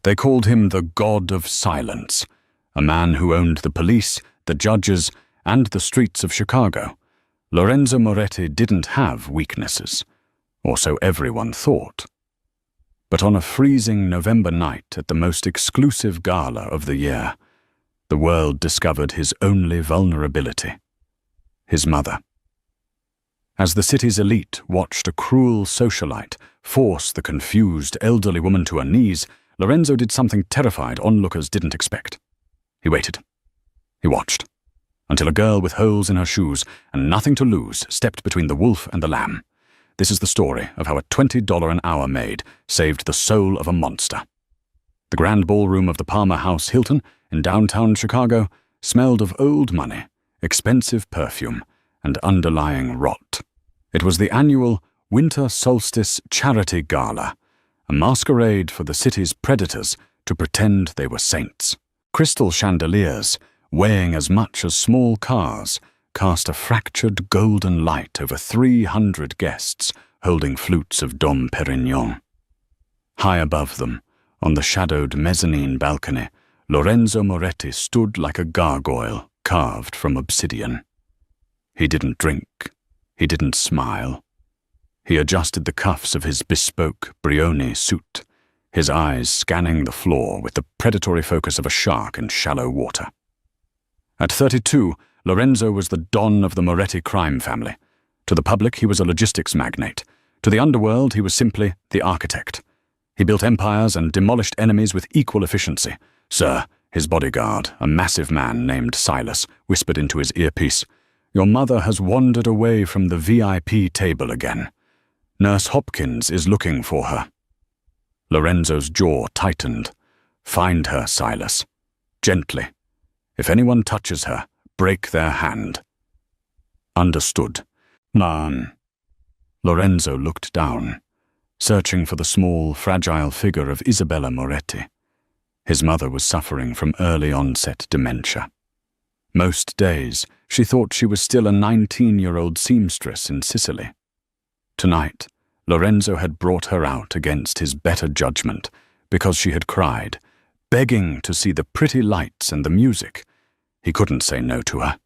They called him the God of Silence, a man who owned the police, the judges, and the streets of Chicago. Lorenzo Moretti didn't have weaknesses, or so everyone thought. But on a freezing November night at the most exclusive gala of the year, the world discovered his only vulnerability: his mother. As the city's elite watched a cruel socialite force the confused elderly woman to her knees, Lorenzo did something terrified onlookers didn't expect. He waited. He watched, until a girl with holes in her shoes and nothing to lose stepped between the wolf and the lamb. This is the story of how a $20 an hour maid saved the soul of a monster. The grand ballroom of the Palmer House Hilton in downtown Chicago smelled of old money, expensive perfume, and underlying rot. It was the annual Winter Solstice Charity Gala, a masquerade for the city's predators to pretend they were saints. Crystal chandeliers, weighing as much as small cars, cast a fractured golden light over 300 guests holding flutes of Dom Perignon. High above them, on the shadowed mezzanine balcony, Lorenzo Moretti stood like a gargoyle carved from obsidian. He didn't drink. He didn't smile. He adjusted the cuffs of his bespoke Brioni suit, his eyes scanning the floor with the predatory focus of a shark in shallow water. At 32, Lorenzo was the don of the Moretti crime family. To the public, he was a logistics magnate. To the underworld, he was simply the architect. He built empires and demolished enemies with equal efficiency. "Sir," his bodyguard, a massive man named Silas, whispered into his earpiece, "Your mother has wandered away from the VIP table again. Nurse Hopkins is looking for her." Lorenzo's jaw tightened. "Find her, Silas. Gently. If anyone touches her, break their hand." "Understood, man." Lorenzo looked down, searching for the small, fragile figure of Isabella Moretti. His mother was suffering from early-onset dementia. Most days, she thought she was still a 19-year-old seamstress in Sicily. Tonight, Lorenzo had brought her out against his better judgment because she had cried, begging to see the pretty lights and the music. He couldn't say no to her.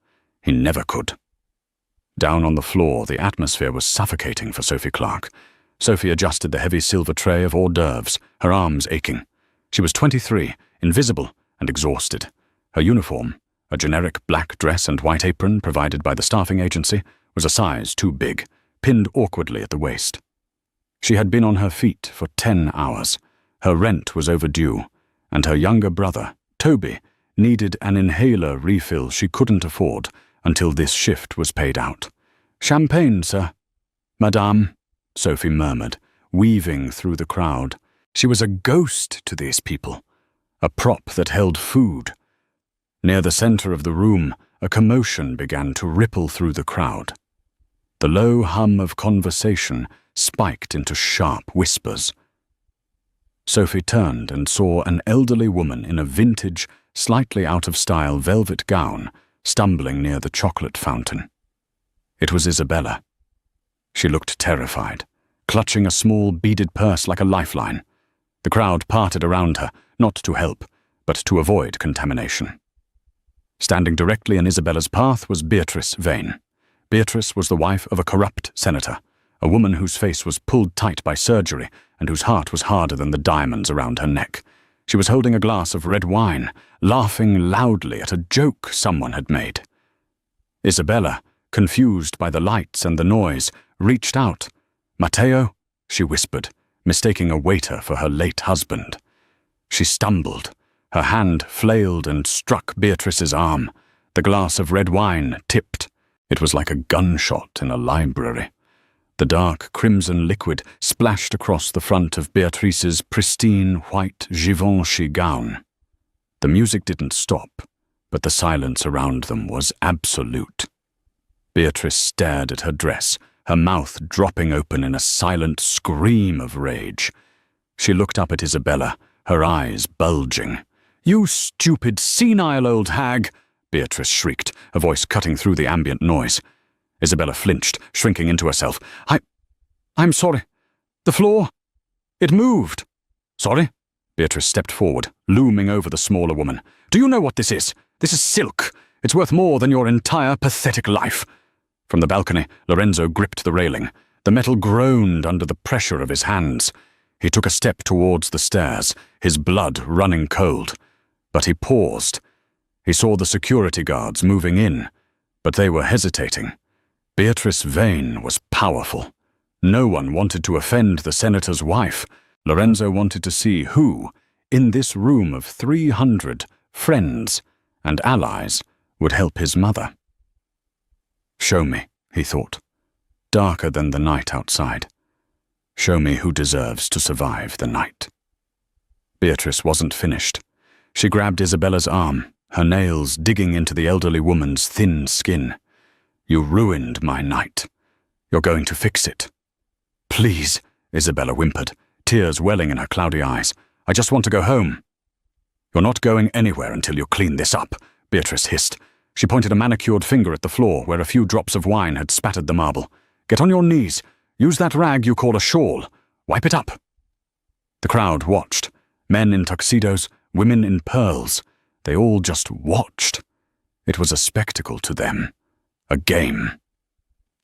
He never could. Down on the floor, the atmosphere was suffocating for Sophie Clark. Sophie adjusted the heavy silver tray of hors d'oeuvres, her arms aching. She was 23, invisible and exhausted. Her uniform, a generic black dress and white apron provided by the staffing agency, was a size too big, pinned awkwardly at the waist. She had been on her feet for 10 hours. Her rent was overdue, and her younger brother, Toby, needed an inhaler refill she couldn't afford until this shift was paid out. "Champagne, sir." "Madame," Sophie murmured, weaving through the crowd. She was a ghost to these people, a prop that held food. Near the center of the room, a commotion began to ripple through the crowd. The low hum of conversation spiked into sharp whispers. Sophie turned and saw an elderly woman in a vintage, slightly out-of-style velvet gown stumbling near the chocolate fountain. It was Isabella. She looked terrified, clutching a small beaded purse like a lifeline. The crowd parted around her, not to help, but to avoid contamination. Standing directly in Isabella's path was Beatrice Vane. Beatrice was the wife of a corrupt senator, a woman whose face was pulled tight by surgery and whose heart was harder than the diamonds around her neck. She was holding a glass of red wine, laughing loudly at a joke someone had made. Isabella, confused by the lights and the noise, reached out. "Matteo," she whispered, mistaking a waiter for her late husband. She stumbled. Her hand flailed and struck Beatrice's arm. The glass of red wine tipped. It was like a gunshot in a library. The dark crimson liquid splashed across the front of Beatrice's pristine white Givenchy gown. The music didn't stop, but the silence around them was absolute. Beatrice stared at her dress, her mouth dropping open in a silent scream of rage. She looked up at Isabella, her eyes bulging. "You stupid, senile old hag!" Beatrice shrieked, a voice cutting through the ambient noise. Isabella flinched, shrinking into herself. I'm sorry. The floor. It moved." "Sorry? Beatrice stepped forward, looming over the smaller woman. "Do you know what this is? This is silk. It's worth more than your entire pathetic life." From the balcony, Lorenzo gripped the railing. The metal groaned under the pressure of his hands. He took a step towards the stairs, his blood running cold. But he paused. He saw the security guards moving in, but they were hesitating. Beatrice Vane was powerful. No one wanted to offend the senator's wife. Lorenzo wanted to see who, in this room of 300 friends and allies, would help his mother. "Show me," he thought, darker than the night outside. "Show me who deserves to survive the night." Beatrice wasn't finished. She grabbed Isabella's arm, her nails digging into the elderly woman's thin skin. "You ruined my night. You're going to fix it." "Please," Isabella whimpered, tears welling in her cloudy eyes. "I just want to go home." "You're not going anywhere until you clean this up," Beatrice hissed. She pointed a manicured finger at the floor where a few drops of wine had spattered the marble. "Get on your knees. Use that rag you call a shawl. Wipe it up." The crowd watched. Men in tuxedos, women in pearls. They all just watched. It was a spectacle to them. A game.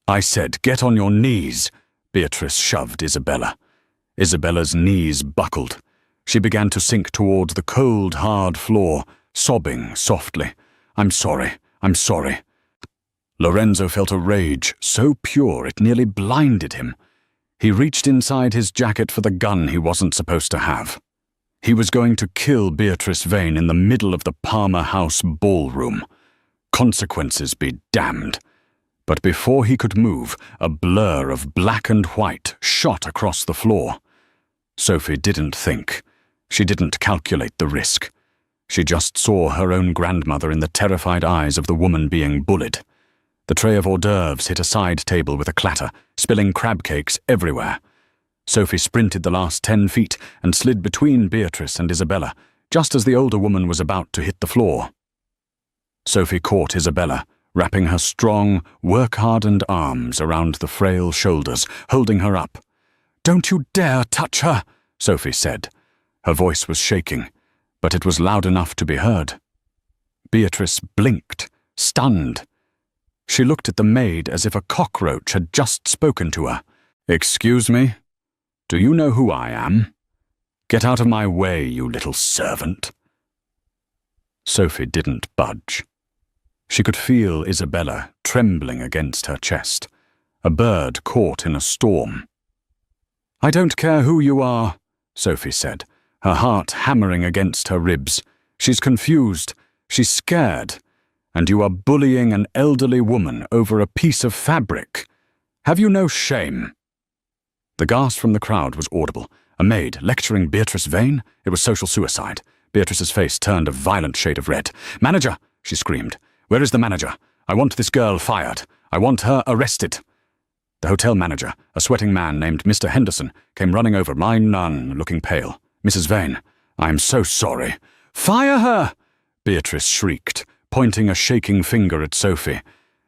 "I said, get on your knees." Beatrice shoved Isabella. Isabella's knees buckled. She began to sink toward the cold, hard floor, sobbing softly. I'm sorry. Lorenzo felt a rage so pure it nearly blinded him. He reached inside his jacket for the gun he wasn't supposed to have. He was going to kill Beatrice Vane in the middle of the Palmer House ballroom. Consequences be damned. But before he could move, a blur of black and white shot across the floor. Sophie didn't think. She didn't calculate the risk. She just saw her own grandmother in the terrified eyes of the woman being bullied. The tray of hors d'oeuvres hit a side table with a clatter, spilling crab cakes everywhere. Sophie sprinted the last 10 feet and slid between Beatrice and Isabella, just as the older woman was about to hit the floor. Sophie caught Isabella, wrapping her strong, work-hardened arms around the frail shoulders, holding her up. "Don't you dare touch her," Sophie said. Her voice was shaking, but it was loud enough to be heard. Beatrice blinked, stunned. She looked at the maid as if a cockroach had just spoken to her. "Excuse me? Do you know who I am? Get out of my way, you little servant." Sophie didn't budge. She could feel Isabella trembling against her chest, a bird caught in a storm. "I don't care who you are," Sophie said, her heart hammering against her ribs. "She's confused, she's scared, and you are bullying an elderly woman over a piece of fabric. Have you no shame?" The gasp from the crowd was audible. A maid lecturing Beatrice Vane? It was social suicide. Beatrice's face turned a violent shade of red. "Manager!" she screamed. "Where is the manager? I want this girl fired. I want her arrested." The hotel manager, a sweating man named Mr. Henderson, came running over, my nun, looking pale. "Mrs. Vane, I am so sorry." "Fire her!" Beatrice shrieked, pointing a shaking finger at Sophie.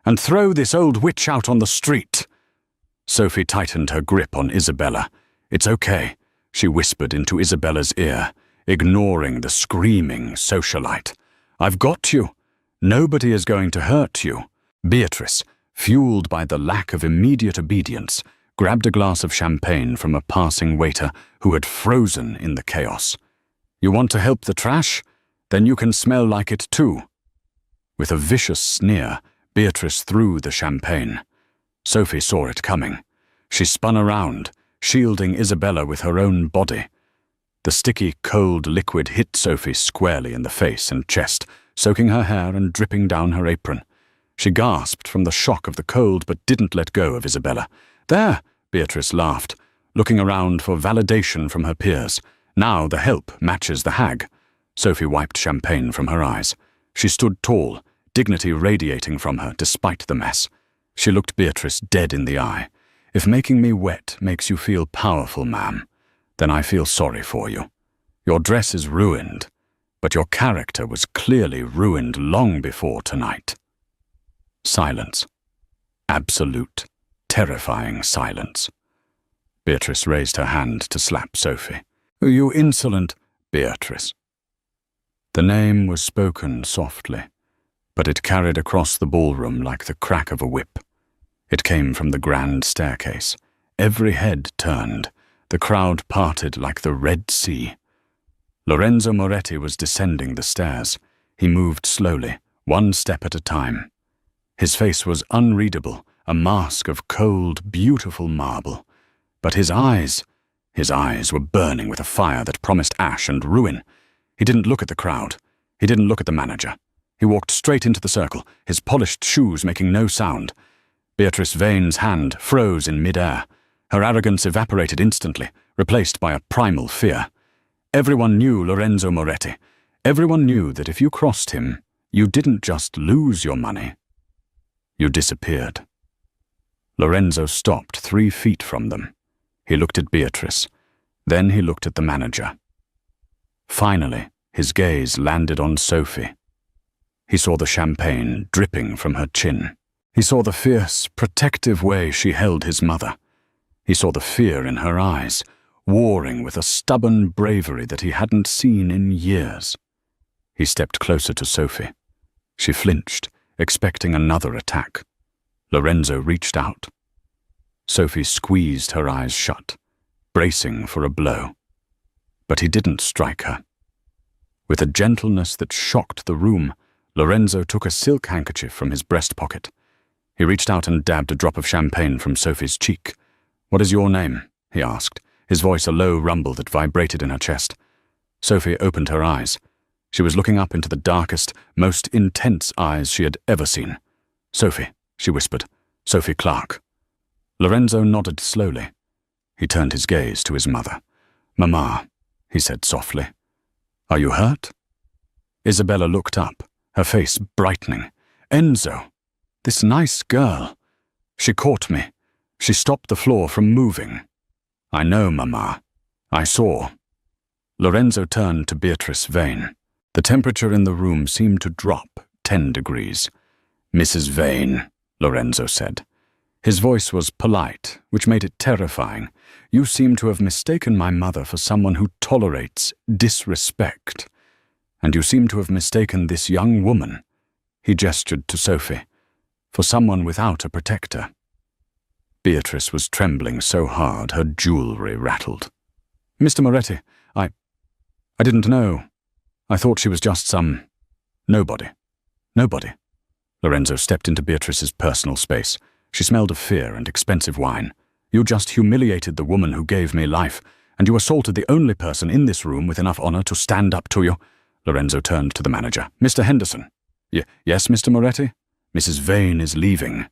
"And throw this old witch out on the street." Sophie tightened her grip on Isabella. "It's okay," she whispered into Isabella's ear, ignoring the screaming socialite. "I've got you. Nobody is going to hurt you." Beatrice, fueled by the lack of immediate obedience, grabbed a glass of champagne from a passing waiter who had frozen in the chaos. "You want to help the trash? Then you can smell like it too." With a vicious sneer, Beatrice threw the champagne. Sophie saw it coming. She spun around, shielding Isabella with her own body. The sticky, cold liquid hit Sophie squarely in the face and chest, soaking her hair and dripping down her apron. She gasped from the shock of the cold but didn't let go of Isabella. "There!" Beatrice laughed, looking around for validation from her peers. "Now the help matches the hag." Sophie wiped champagne from her eyes. She stood tall, dignity radiating from her despite the mess. She looked Beatrice dead in the eye. "If making me wet makes you feel powerful, ma'am, then I feel sorry for you. Your dress is ruined, but your character was clearly ruined long before tonight." Silence. Absolute, terrifying silence. Beatrice raised her hand to slap Sophie. "You insolent..." Beatrice. The name was spoken softly, but it carried across the ballroom like the crack of a whip. It came from the grand staircase. Every head turned. The crowd parted like the Red Sea. Lorenzo Moretti was descending the stairs. He moved slowly, one step at a time. His face was unreadable, a mask of cold, beautiful marble. But his eyes were burning with a fire that promised ash and ruin. He didn't look at the crowd. He didn't look at the manager. He walked straight into the circle, his polished shoes making no sound. Beatrice Vane's hand froze in mid-air. Her arrogance evaporated instantly, replaced by a primal fear. Everyone knew Lorenzo Moretti. Everyone knew that if you crossed him, you didn't just lose your money. You disappeared. Lorenzo stopped 3 feet from them. He looked at Beatrice. Then he looked at the manager. Finally, his gaze landed on Sophie. He saw the champagne dripping from her chin. He saw the fierce, protective way she held his mother. He saw the fear in her eyes, warring with a stubborn bravery that he hadn't seen in years. He stepped closer to Sophie. She flinched, expecting another attack. Lorenzo reached out. Sophie squeezed her eyes shut, bracing for a blow. But he didn't strike her. With a gentleness that shocked the room, Lorenzo took a silk handkerchief from his breast pocket. He reached out and dabbed a drop of champagne from Sophie's cheek. "What is your name?" he asked, his voice a low rumble that vibrated in her chest. Sophie opened her eyes. She was looking up into the darkest, most intense eyes she had ever seen. "Sophie," she whispered. "Sophie Clark." Lorenzo nodded slowly. He turned his gaze to his mother. "Mama," he said softly. "Are you hurt?" Isabella looked up, her face brightening. "Enzo, this nice girl. She caught me. She stopped the floor from moving." "I know, Mama. I saw." Lorenzo turned to Beatrice Vane. The temperature in the room seemed to drop 10 degrees. "Mrs. Vane," Lorenzo said. His voice was polite, which made it terrifying. "You seem to have mistaken my mother for someone who tolerates disrespect. And you seem to have mistaken this young woman," he gestured to Sophie, "for someone without a protector." Beatrice was trembling so hard her jewelry rattled. "Mr. Moretti, I didn't know. I thought she was just some... nobody." "Nobody." Lorenzo stepped into Beatrice's personal space. She smelled of fear and expensive wine. "You just humiliated the woman who gave me life, and you assaulted the only person in this room with enough honor to stand up to you." Lorenzo turned to the manager. "Mr. Henderson." Yes, Mr. Moretti?" "Mrs. Vane is leaving."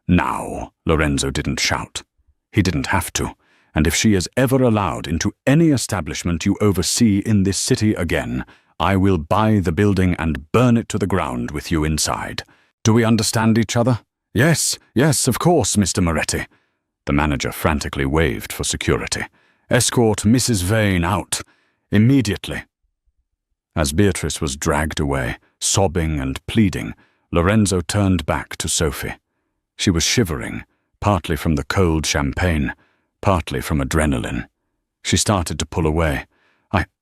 "Now," Lorenzo didn't shout. He didn't have to. "And if she is ever allowed into any establishment you oversee in this city again, I will buy the building and burn it to the ground with you inside. Do we understand each other?" Yes, of course, Mr. Moretti." The manager frantically waved for security. "Escort Mrs. Vane out. Immediately." As Beatrice was dragged away, sobbing and pleading, Lorenzo turned back to Sophie. She was shivering, partly from the cold champagne, partly from adrenaline. She started to pull away.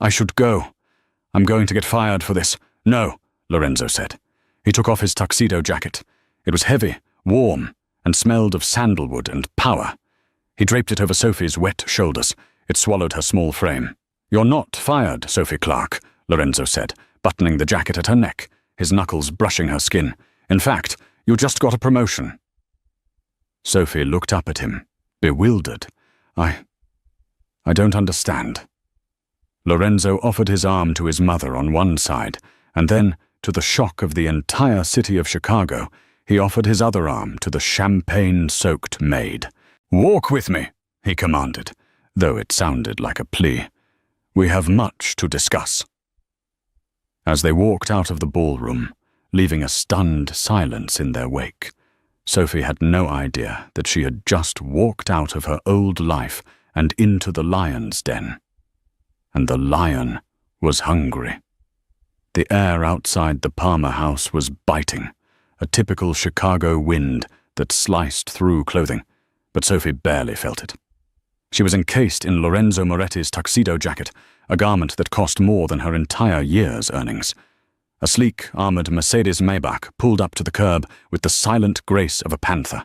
I should go. I'm going to get fired for this." "No," Lorenzo said. He took off his tuxedo jacket. It was heavy, warm, and smelled of sandalwood and power. He draped it over Sophie's wet shoulders. It swallowed her small frame. "You're not fired, Sophie Clark," Lorenzo said, buttoning the jacket at her neck, his knuckles brushing her skin. "In fact, you just got a promotion." Sophie looked up at him, bewildered. I don't understand." Lorenzo offered his arm to his mother on one side, and then, to the shock of the entire city of Chicago, he offered his other arm to the champagne-soaked Maid. "Walk with me," he commanded, though it sounded like a plea. "We have much to discuss." As they walked out of the ballroom, leaving a stunned silence in their wake, Sophie had no idea that she had just walked out of her old life and into the lion's den. And the lion was hungry. The air outside the Palmer house was biting, a typical Chicago wind that sliced through clothing, but Sophie barely felt it. She was encased in Lorenzo Moretti's tuxedo jacket, a garment that cost more than her entire year's earnings. A sleek, armored Mercedes Maybach pulled up to the curb with the silent grace of a panther.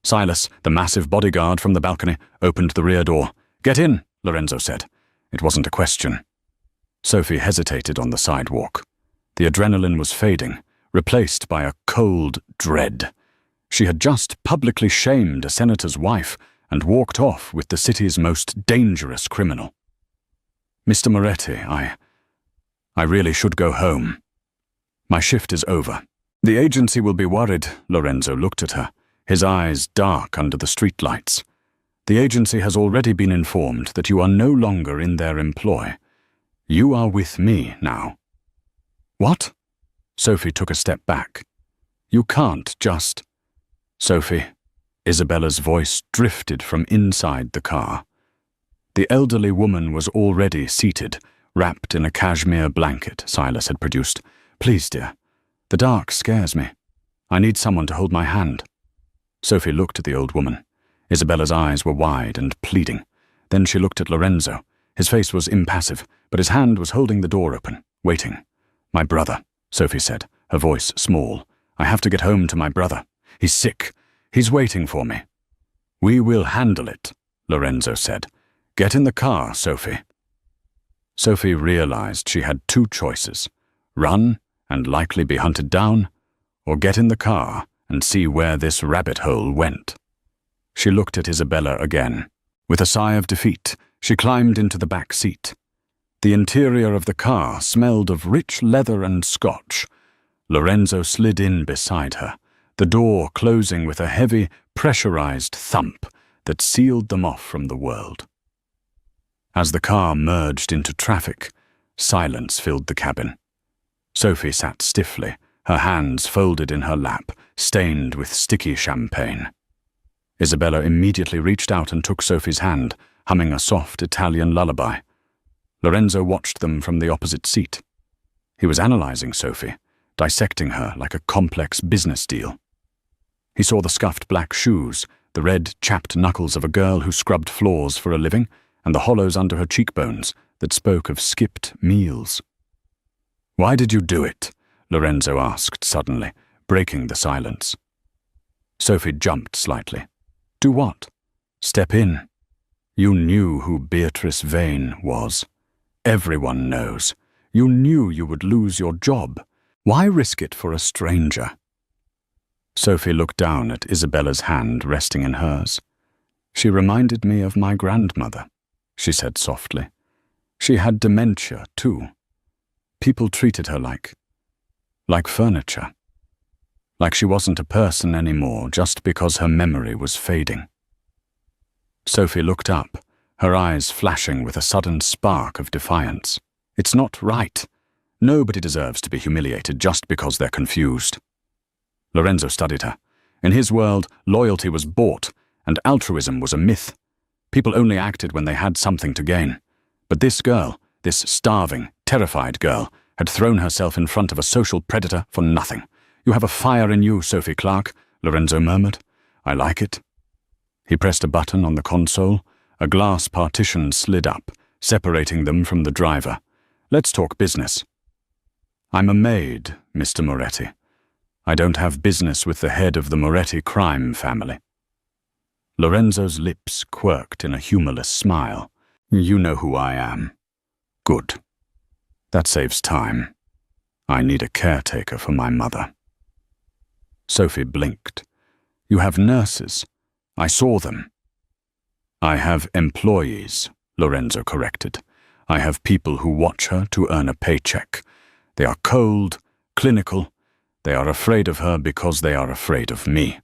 Silas, the massive bodyguard from the balcony, opened the rear door. "Get in," Lorenzo said. It wasn't a question. Sophie hesitated on the sidewalk. The adrenaline was fading, replaced by a cold dread. She had just publicly shamed a senator's wife and walked off with the city's most dangerous criminal. "Mr. Moretti, I really should go home. My shift is over." "The agency will be worried," Lorenzo looked at her, his eyes dark under the streetlights. "The agency has already been informed that you are no longer in their employ. You are with me now." "What?" Sophie took a step back. "You can't just—" "Sophie," Isabella's voice drifted from inside the car. The elderly woman was already seated, wrapped in a cashmere blanket Silas had produced. "Please, dear. The dark scares me. I need someone to hold my hand." Sophie looked at the old woman. Isabella's eyes were wide and pleading. Then she looked at Lorenzo. His face was impassive, but his hand was holding the door open, waiting. "My brother," Sophie said, her voice small. "I have to get home to my brother. He's sick. He's waiting for me." "We will handle it," Lorenzo said. "Get in the car, Sophie." Sophie realized she had two choices: run and likely be hunted down, or get in the car and see where this rabbit hole went. She looked at Isabella again. With a sigh of defeat, she climbed into the back seat. The interior of the car smelled of rich leather and scotch. Lorenzo slid in beside her, the door closing with a heavy, pressurized thump that sealed them off from the world. As the car merged into traffic, silence filled the cabin. Sophie sat stiffly, her hands folded in her lap, stained with sticky champagne. Isabella immediately reached out and took Sophie's hand, humming a soft Italian lullaby. Lorenzo watched them from the opposite seat. He was analyzing Sophie, dissecting her like a complex business deal. He saw the scuffed black shoes, the red, chapped knuckles of a girl who scrubbed floors for a living, and the hollows under her cheekbones that spoke of skipped meals. "Why did you do it?" Lorenzo asked suddenly, breaking the silence. Sophie jumped slightly. "Do what?" "Step in. You knew who Beatrice Vane was. Everyone knows. You knew you would lose your job. Why risk it for a stranger?" Sophie looked down at Isabella's hand resting in hers. "She reminded me of my grandmother," she said softly. "She had dementia, too. People treated her like furniture. Like she wasn't a person anymore just because her memory was fading." Sophie looked up, her eyes flashing with a sudden spark of defiance. "It's not right. Nobody deserves to be humiliated just because they're confused." Lorenzo studied her. In his world, loyalty was bought, and altruism was a myth. People only acted when they had something to gain. But this girl, this starving, terrified girl, had thrown herself in front of a social predator for nothing. "You have a fire in you, Sophie Clark," Lorenzo murmured. "I like it." He pressed a button on the console. A glass partition slid up, separating them from the driver. "Let's talk business." "I'm a maid, Mr. Moretti. I don't have business with the head of the Moretti crime family." Lorenzo's lips quirked in a humorless smile. "You know who I am. Good. That saves time. I need a caretaker for my mother." Sophie blinked. "You have nurses. I saw them." "I have employees," Lorenzo corrected. "I have people who watch her to earn a paycheck. They are cold, clinical. They are afraid of her because they are afraid of me.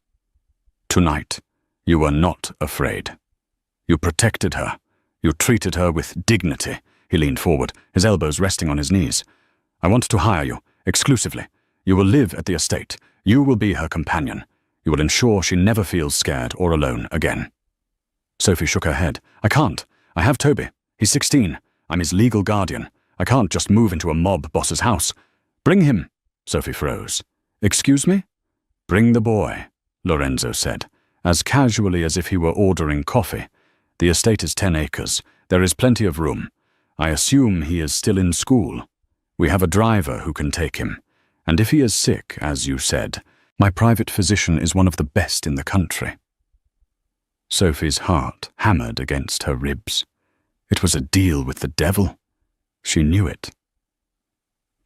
Tonight, you were not afraid. You protected her. You treated her with dignity." He leaned forward, his elbows resting on his knees. "I want to hire you, exclusively. You will live at the estate. You will be her companion. You will ensure she never feels scared or alone again." Sophie shook her head. "I can't. I have Toby. He's 16. I'm his legal guardian. I can't just move into a mob boss's house." "Bring him." Sophie froze. "Excuse me?" "Bring the boy," Lorenzo said, as casually as if he were ordering coffee. "The estate is 10 acres. There is plenty of room. I assume he is still in school. We have a driver who can take him, and if he is sick, as you said, my private physician is one of the best in the country." Sophie's heart hammered against her ribs. It was a deal with the devil. She knew it.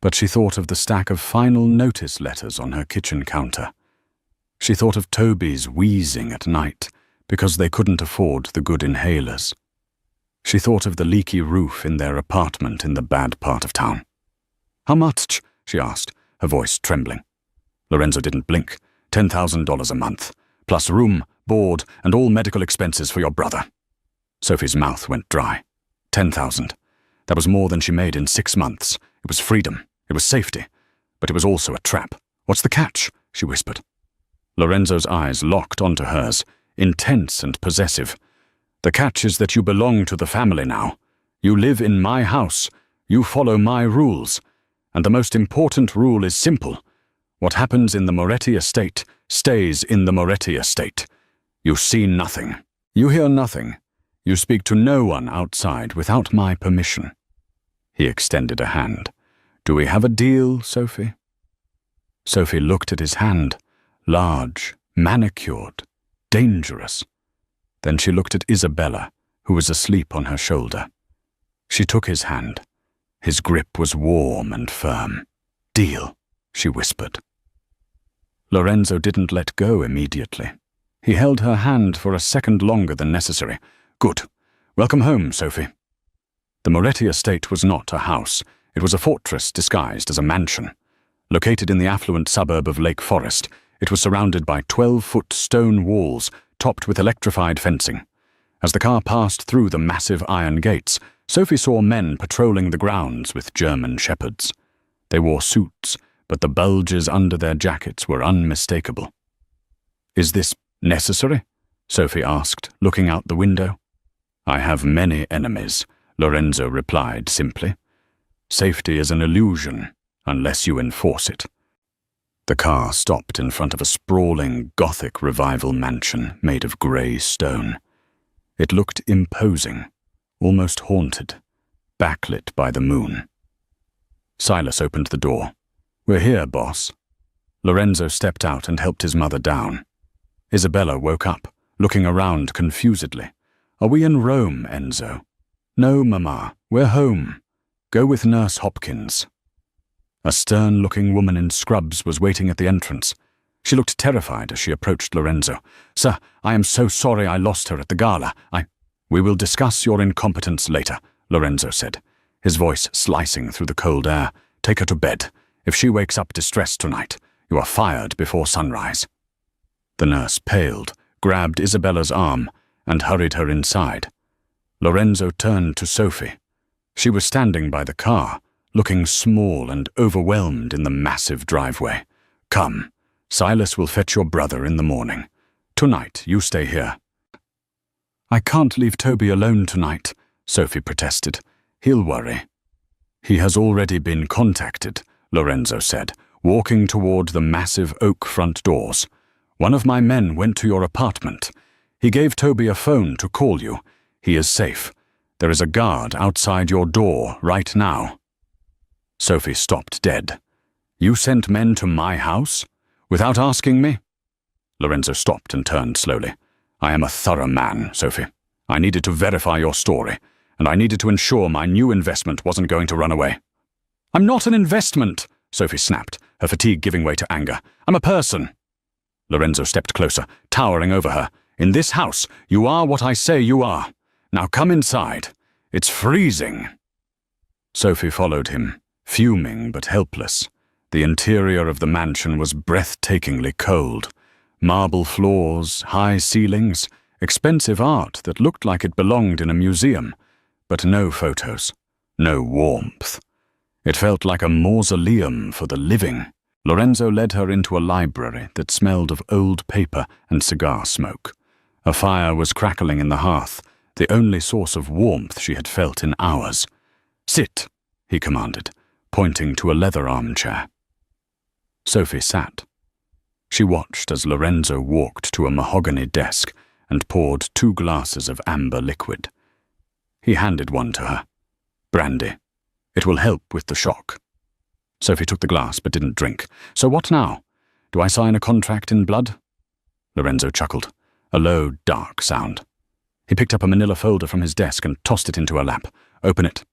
But she thought of the stack of final notice letters on her kitchen counter. She thought of Toby's wheezing at night because they couldn't afford the good inhalers. She thought of the leaky roof in their apartment in the bad part of town. "How much?" she asked, her voice trembling. Lorenzo didn't blink. $10,000 a month, plus room, board, and all medical expenses for your brother. Sophie's mouth went dry. 10,000. That was more than she made in 6 months. It was freedom. It was safety. But it was also a trap. "What's the catch?" she whispered. Lorenzo's eyes locked onto hers, intense and possessive. "The catch is that you belong to the family now. You live in my house. You follow my rules. And the most important rule is simple. What happens in the Moretti estate stays in the Moretti estate. You see nothing. You hear nothing. You speak to no one outside without my permission." He extended a hand. "Do we have a deal, Sophie?" Sophie looked at his hand, large, manicured, dangerous. Then she looked at Isabella, who was asleep on her shoulder. She took his hand. His grip was warm and firm. "Deal," she whispered. Lorenzo didn't let go immediately. He held her hand for a second longer than necessary. "Good. Welcome home, Sophie." The Moretti estate was not a house. It was a fortress disguised as a mansion. Located in the affluent suburb of Lake Forest, it was surrounded by 12-foot stone walls topped with electrified fencing. As the car passed through the massive iron gates, Sophie saw men patrolling the grounds with German shepherds. They wore suits, but the bulges under their jackets were unmistakable. "Is this necessary?" Sophie asked, looking out the window. "I have many enemies," Lorenzo replied simply. "Safety is an illusion, unless you enforce it." The car stopped in front of a sprawling Gothic revival mansion made of grey stone. It looked imposing, almost haunted, backlit by the moon. Silas opened the door. "We're here, boss." Lorenzo stepped out and helped his mother down. Isabella woke up, looking around confusedly. "Are we in Rome, Enzo?" "No, Mama, we're home. Go with Nurse Hopkins." A stern-looking woman in scrubs was waiting at the entrance. She looked terrified as she approached Lorenzo. "Sir, I am so sorry I lost her at the gala. We will discuss your incompetence later," Lorenzo said, his voice slicing through the cold air. "Take her to bed. If she wakes up distressed tonight, you are fired before sunrise." The nurse paled, grabbed Isabella's arm, and hurried her inside. Lorenzo turned to Sophie. She was standing by the car, looking small and overwhelmed in the massive driveway. "Come, Silas will fetch your brother in the morning. Tonight, you stay here." "I can't leave Toby alone tonight," Sophie protested. "He'll worry." "He has already been contacted," Lorenzo said, walking toward the massive oak front doors. "One of my men went to your apartment. He gave Toby a phone to call you. He is safe. There is a guard outside your door right now." Sophie stopped dead. "You sent men to my house? Without asking me?" Lorenzo stopped and turned slowly. "I am a thorough man, Sophie. I needed to verify your story, and I needed to ensure my new investment wasn't going to run away." "I'm not an investment," Sophie snapped, her fatigue giving way to anger. "I'm a person." Lorenzo stepped closer, towering over her. "In this house, you are what I say you are. Now come inside. It's freezing." Sophie followed him, fuming but helpless. The interior of the mansion was breathtakingly cold. Marble floors, high ceilings, expensive art that looked like it belonged in a museum, but no photos, no warmth. It felt like a mausoleum for the living. Lorenzo led her into a library that smelled of old paper and cigar smoke. A fire was crackling in the hearth, the only source of warmth she had felt in hours. "Sit," he commanded, pointing to a leather armchair. Sophie sat. She watched as Lorenzo walked to a mahogany desk and poured 2 glasses of amber liquid. He handed one to her. Brandy. It will help with the shock. Sophie took the glass but didn't drink. So what now? Do I sign a contract in blood? Lorenzo chuckled, a low, dark sound. He picked up a manila folder from his desk and tossed it into her lap. Open it.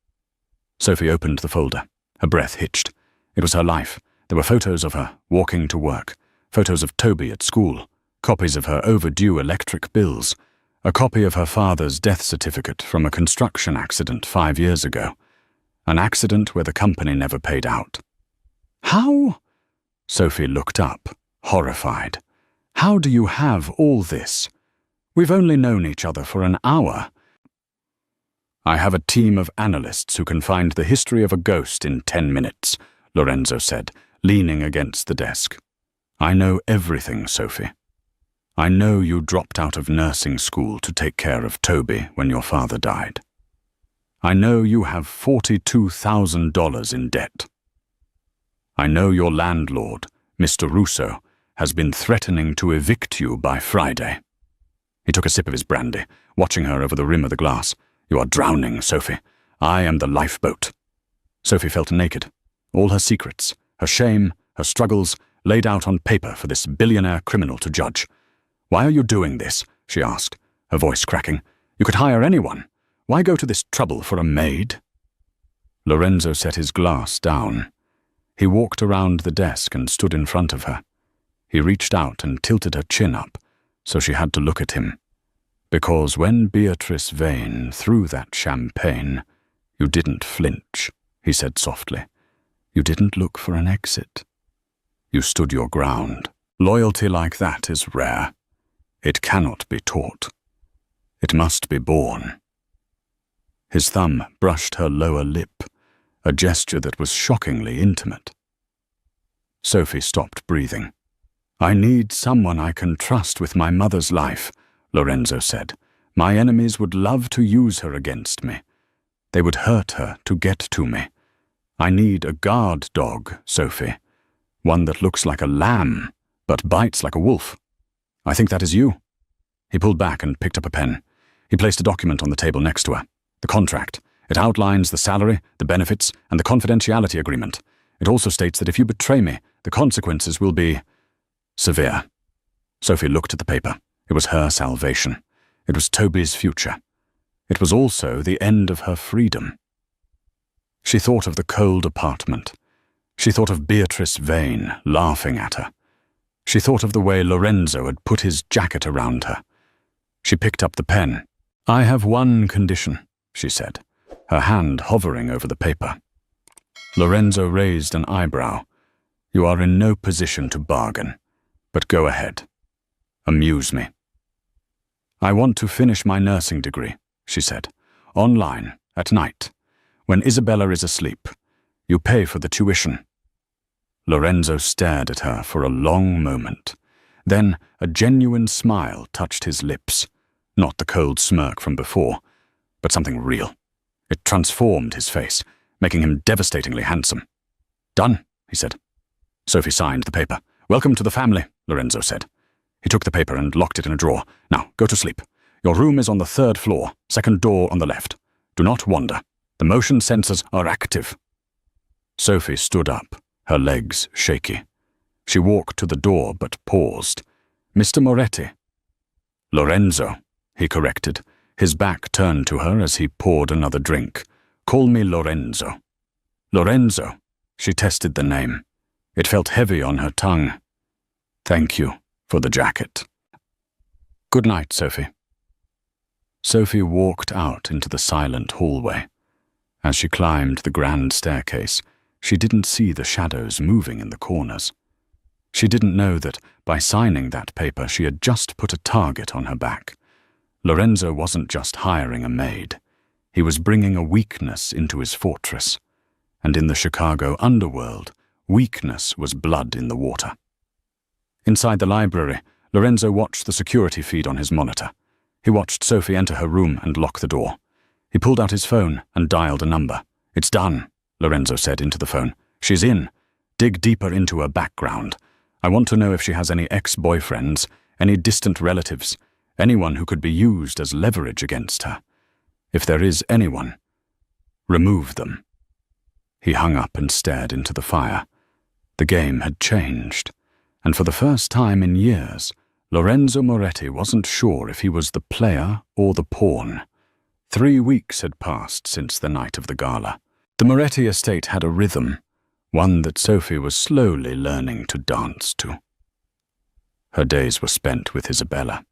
Sophie opened the folder. Her breath hitched. It was her life. There were photos of her walking to work, photos of Toby at school, copies of her overdue electric bills, a copy of her father's death certificate from a construction accident 5 years ago, an accident where the company never paid out. How? Sophie looked up, horrified. How do you have all this? We've only known each other for an hour. I have a team of analysts who can find the history of a ghost in 10 minutes, Lorenzo said, leaning against the desk. I know everything, Sophie. I know you dropped out of nursing school to take care of Toby when your father died. I know you have $42,000 in debt. I know your landlord, Mr. Russo, has been threatening to evict you by Friday. He took a sip of his brandy, watching her over the rim of the glass. You are drowning, Sophie. I am the lifeboat. Sophie felt naked. All her secrets, her shame, her struggles, laid out on paper for this billionaire criminal to judge. Why are you doing this? She asked, her voice cracking. You could hire anyone. Why go to this trouble for a maid? Lorenzo set his glass down. He walked around the desk and stood in front of her. He reached out and tilted her chin up, so she had to look at him. Because when Beatrice Vane threw that champagne, you didn't flinch, he said softly. You didn't look for an exit. You stood your ground. Loyalty like that is rare. It cannot be taught. It must be born. His thumb brushed her lower lip, a gesture that was shockingly intimate. Sophie stopped breathing. I need someone I can trust with my mother's life, Lorenzo said. My enemies would love to use her against me. They would hurt her to get to me. I need a guard dog, Sophie. One that looks like a lamb, but bites like a wolf. I think that is you. He pulled back and picked up a pen. He placed a document on the table next to her. The contract. It outlines the salary, the benefits, and the confidentiality agreement. It also states that if you betray me, the consequences will be severe. Sophie looked at the paper. It was her salvation. It was Toby's future. It was also the end of her freedom. She thought of the cold apartment. She thought of Beatrice Vane laughing at her. She thought of the way Lorenzo had put his jacket around her. She picked up the pen. I have one condition, she said, her hand hovering over the paper. Lorenzo raised an eyebrow. You are in no position to bargain, but go ahead. Amuse me. I want to finish my nursing degree, she said, online, at night, when Isabella is asleep. You pay for the tuition. Lorenzo stared at her for a long moment. Then a genuine smile touched his lips. Not the cold smirk from before, but something real. It transformed his face, making him devastatingly handsome. Done, he said. Sophie signed the paper. Welcome to the family, Lorenzo said. He took the paper and locked it in a drawer. Now, go to sleep. Your room is on the 3rd floor, 2nd door on the left. Do not wander. The motion sensors are active. Sophie stood up, her legs shaky. She walked to the door but paused. Mr. Moretti. Lorenzo, he corrected, his back turned to her as he poured another drink. Call me Lorenzo. Lorenzo. She tested the name. It felt heavy on her tongue. Thank you for the jacket. Good night, Sophie. Sophie walked out into the silent hallway. As she climbed the grand staircase, she didn't see the shadows moving in the corners. She didn't know that by signing that paper she had just put a target on her back. Lorenzo wasn't just hiring a maid. He was bringing a weakness into his fortress. And in the Chicago underworld, weakness was blood in the water. Inside the library, Lorenzo watched the security feed on his monitor. He watched Sophie enter her room and lock the door. He pulled out his phone and dialed a number. It's done, Lorenzo said into the phone. She's in. Dig deeper into her background. I want to know if she has any ex-boyfriends, any distant relatives, anyone who could be used as leverage against her. If there is anyone. Remove them. He hung up and stared into the fire. The game had changed, and for the first time in years, Lorenzo Moretti wasn't sure if he was the player or the pawn. 3 weeks had passed since the night of the gala. The Moretti estate had a rhythm, one that Sophie was slowly learning to dance to. Her days were spent with Isabella.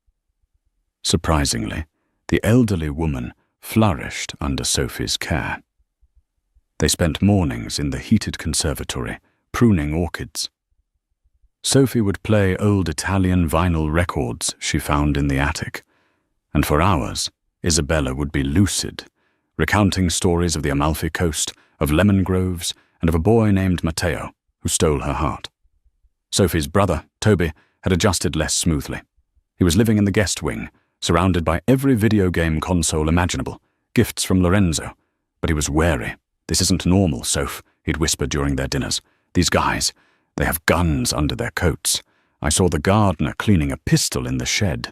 Surprisingly, the elderly woman flourished under Sophie's care. They spent mornings in the heated conservatory, pruning orchids. Sophie would play old Italian vinyl records she found in the attic, and for hours, Isabella would be lucid, recounting stories of the Amalfi Coast, of lemon groves, and of a boy named Matteo who stole her heart. Sophie's brother, Toby, had adjusted less smoothly. He was living in the guest wing, surrounded by every video game console imaginable, gifts from Lorenzo, but he was wary. "This isn't normal, Soph," he'd whispered during their dinners. "These guys, they have guns under their coats. I saw the gardener cleaning a pistol in the shed."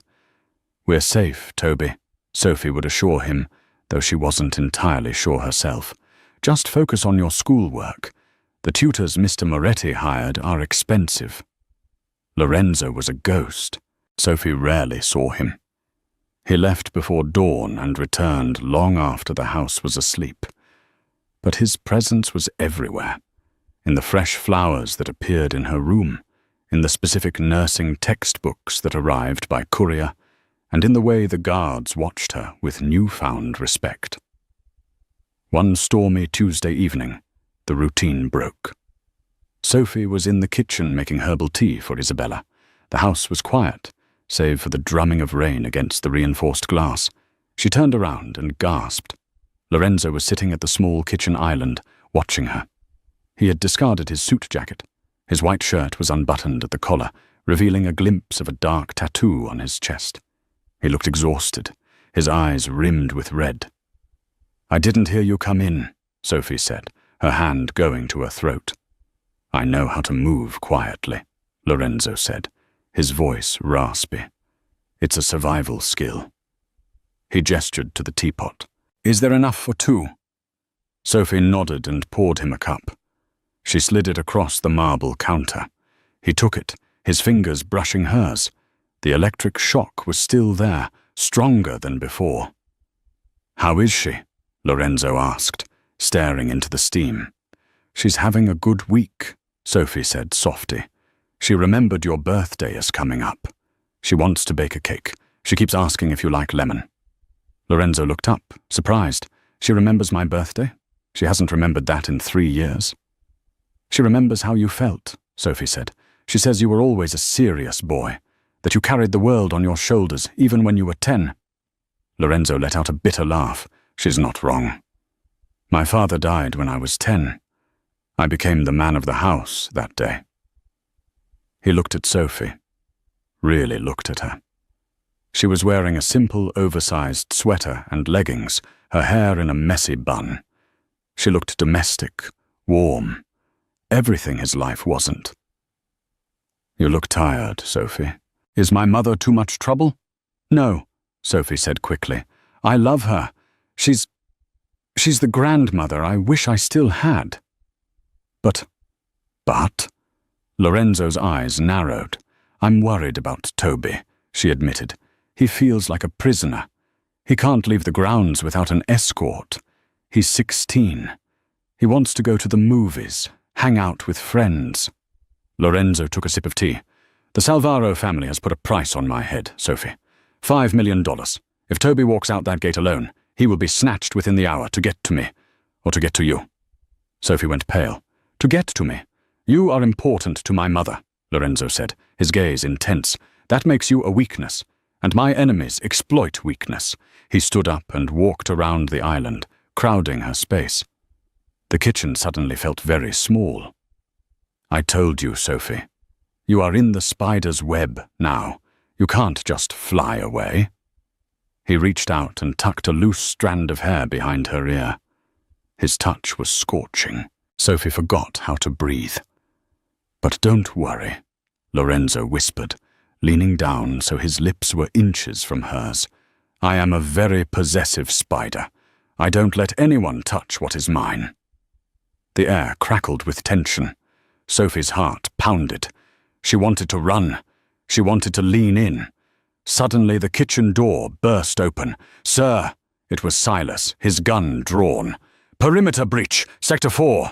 "We're safe, Toby," Sophie would assure him, though she wasn't entirely sure herself. "Just focus on your schoolwork. The tutors Mr. Moretti hired are expensive." Lorenzo was a ghost. Sophie rarely saw him. He left before dawn and returned long after the house was asleep. But his presence was everywhere, in the fresh flowers that appeared in her room, in the specific nursing textbooks that arrived by courier, and in the way the guards watched her with newfound respect. One stormy Tuesday evening, the routine broke. Sophie was in the kitchen making herbal tea for Isabella. The house was quiet, save for the drumming of rain against the reinforced glass. She turned around and gasped. Lorenzo was sitting at the small kitchen island, watching her. He had discarded his suit jacket. His white shirt was unbuttoned at the collar, revealing a glimpse of a dark tattoo on his chest. He looked exhausted, his eyes rimmed with red. "I didn't hear you come in," Sophie said, her hand going to her throat. "I know how to move quietly," Lorenzo said, his voice raspy. "It's a survival skill." He gestured to the teapot. "Is there enough for 2? Sophie nodded and poured him a cup. She slid it across the marble counter. He took it, his fingers brushing hers. The electric shock was still there, stronger than before. "How is she?" Lorenzo asked, staring into the steam. "She's having a good week," Sophie said softly. "She remembered your birthday is coming up. She wants to bake a cake. She keeps asking if you like lemon." Lorenzo looked up, surprised. "She remembers my birthday? She hasn't remembered that in 3 years." "She remembers how you felt," Sophie said. "She says you were always a serious boy, that you carried the world on your shoulders even when you were 10. Lorenzo let out a bitter laugh. "She's not wrong. My father died when I was 10. I became the man of the house that day." He looked at Sophie, really looked at her. She was wearing a simple, oversized sweater and leggings, her hair in a messy bun. She looked domestic, warm, everything his life wasn't. "You look tired, Sophie. Is my mother too much trouble?" "No," Sophie said quickly. "I love her. She's the grandmother I wish I still had." But? Lorenzo's eyes narrowed. "I'm worried about Toby," she admitted. "He feels like a prisoner. He can't leave the grounds without an escort. He's 16. He wants to go to the movies, hang out with friends." Lorenzo took a sip of tea. "The Salvaro family has put a price on my head, Sophie. $5 million. If Toby walks out that gate alone, he will be snatched within the hour to get to me, or to get to you." Sophie went pale. "To get to me? You are important to my mother," Lorenzo said, his gaze intense. "That makes you a weakness, and my enemies exploit weakness." He stood up and walked around the island, crowding her space. The kitchen suddenly felt very small. "I told you, Sophie. You are in the spider's web now. You can't just fly away." He reached out and tucked a loose strand of hair behind her ear. His touch was scorching. Sophie forgot how to breathe. "But don't worry," Lorenzo whispered, leaning down so his lips were inches from hers. "I am a very possessive spider. I don't let anyone touch what is mine." The air crackled with tension. Sophie's heart pounded. She wanted to run. She wanted to lean in. Suddenly the kitchen door burst open. "Sir!" It was Silas, his gun drawn. "Perimeter breach, Sector 4.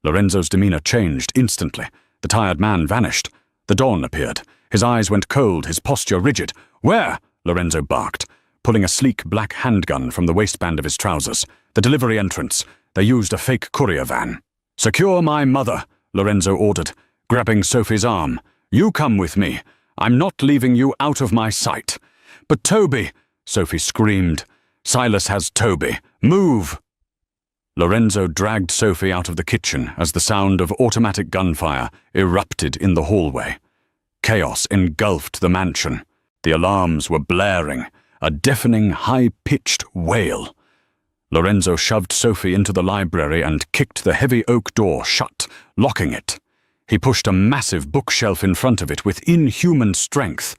Lorenzo's demeanor changed instantly. The tired man vanished. The Don appeared. His eyes went cold, his posture rigid. "Where?" Lorenzo barked, pulling a sleek black handgun from the waistband of his trousers. "The delivery entrance. They used a fake courier van." "Secure my mother," Lorenzo ordered, grabbing Sophie's arm. "You come with me. I'm not leaving you out of my sight." "But Toby," Sophie screamed. "Silas has Toby. Move!" Lorenzo dragged Sophie out of the kitchen as the sound of automatic gunfire erupted in the hallway. Chaos engulfed the mansion. The alarms were blaring, a deafening, high-pitched wail. Lorenzo shoved Sophie into the library and kicked the heavy oak door shut, locking it. He pushed a massive bookshelf in front of it with inhuman strength.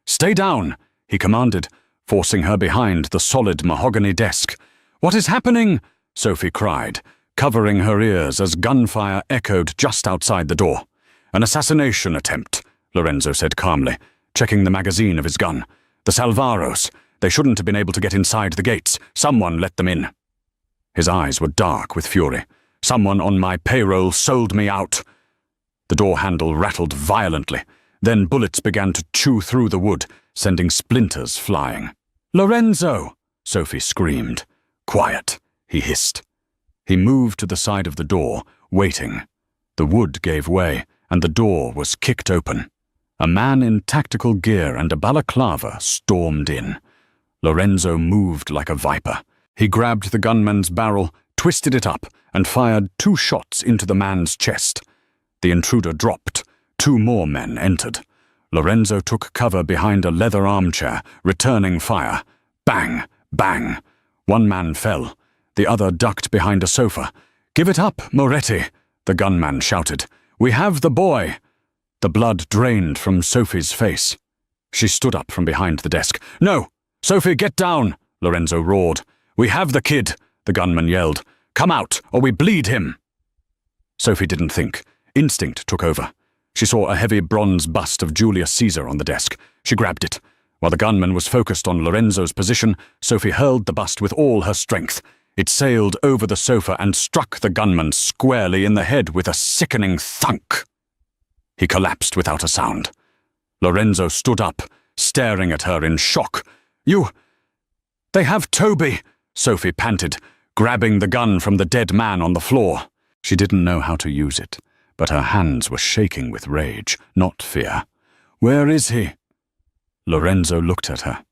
"Stay down," he commanded, forcing her behind the solid mahogany desk. "What is happening?" Sophie cried, covering her ears as gunfire echoed just outside the door. "An assassination attempt," Lorenzo said calmly, checking the magazine of his gun. "The Salvaros. They shouldn't have been able to get inside the gates. Someone let them in." His eyes were dark with fury. "Someone on my payroll sold me out." The door handle rattled violently. Then bullets began to chew through the wood, sending splinters flying. "Lorenzo!" Sophie screamed. "Quiet," he hissed. He moved to the side of the door, waiting. The wood gave way, and the door was kicked open. A man in tactical gear and a balaclava stormed in. Lorenzo moved like a viper. He grabbed the gunman's barrel, twisted it up, and fired 2 shots into the man's chest. The intruder dropped. 2 more men entered. Lorenzo took cover behind a leather armchair, returning fire. Bang! Bang! 1 man fell. The other ducked behind a sofa. "Give it up, Moretti," the gunman shouted. "We have the boy." The blood drained from Sophie's face. She stood up from behind the desk. "No! Sophie, get down!" Lorenzo roared. "We have the kid," the gunman yelled. "Come out, or we bleed him." Sophie didn't think. Instinct took over. She saw a heavy bronze bust of Julius Caesar on the desk. She grabbed it. While the gunman was focused on Lorenzo's position, Sophie hurled the bust with all her strength. It sailed over the sofa and struck the gunman squarely in the head with a sickening thunk. He collapsed without a sound. Lorenzo stood up, staring at her in shock. They have Toby," Sophie panted, grabbing the gun from the dead man on the floor. She didn't know how to use it, but her hands were shaking with rage, not fear. "Where is he?" Lorenzo looked at her.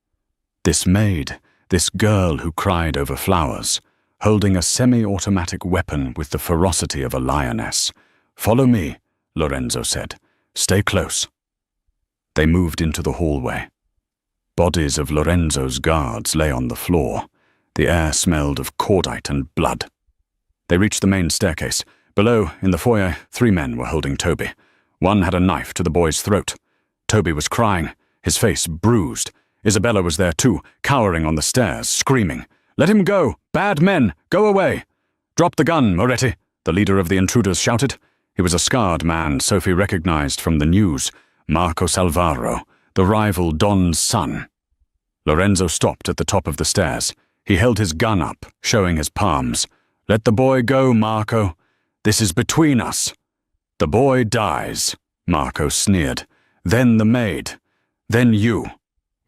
This maid, this girl who cried over flowers, holding a semi-automatic weapon with the ferocity of a lioness. "Follow me," Lorenzo said. "Stay close." They moved into the hallway. Bodies of Lorenzo's guards lay on the floor. The air smelled of cordite and blood. They reached the main staircase. Below, in the foyer, 3 men were holding Toby. One had a knife to the boy's throat. Toby was crying, his face bruised. Isabella was there too, cowering on the stairs, screaming. "Let him go! Bad men! Go away!" "Drop the gun, Moretti," the leader of the intruders shouted. He was a scarred man Sophie recognized from the news. Marco Salvaro, the rival Don's son. Lorenzo stopped at the top of the stairs. He held his gun up, showing his palms. "Let the boy go, Marco. This is between us." "The boy dies," Marco sneered. "Then the maid. Then you."